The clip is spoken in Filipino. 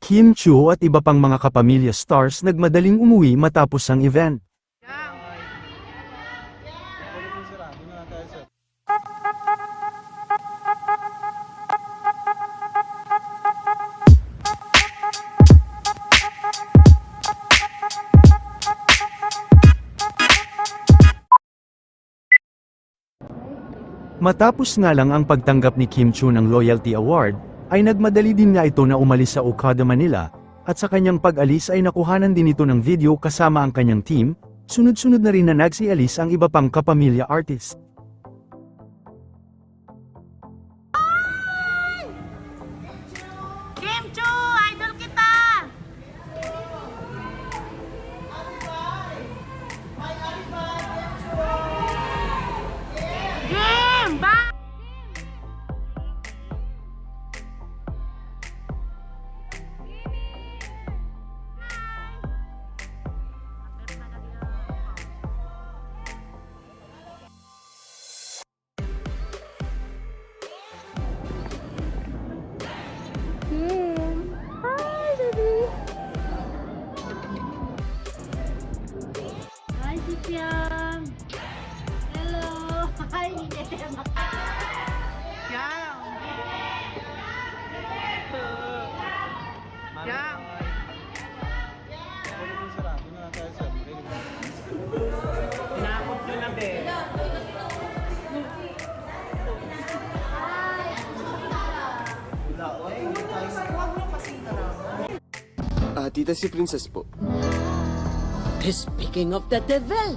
Kim Chiu at iba pang mga kapamilya stars nagmadaling umuwi matapos ang event. Matapos nga lang ang pagtanggap ni Kim Chiu ng Loyalty Award, ay nagmadali din nga ito na umalis sa Okada, Manila, at sa kanyang pag-alis ay nakuhanan din ito ng video kasama ang kanyang team, sunod-sunod na rin na nagsialis ang iba pang kapamilya artist. Kim Chiu, idol kita! Kim, ba? Kim, hi baby. Hi Sipiang. Hello. Hi Sipiang. Yang. Yang. Pinakot ko na be. Tita si Princess po. Speaking of the devil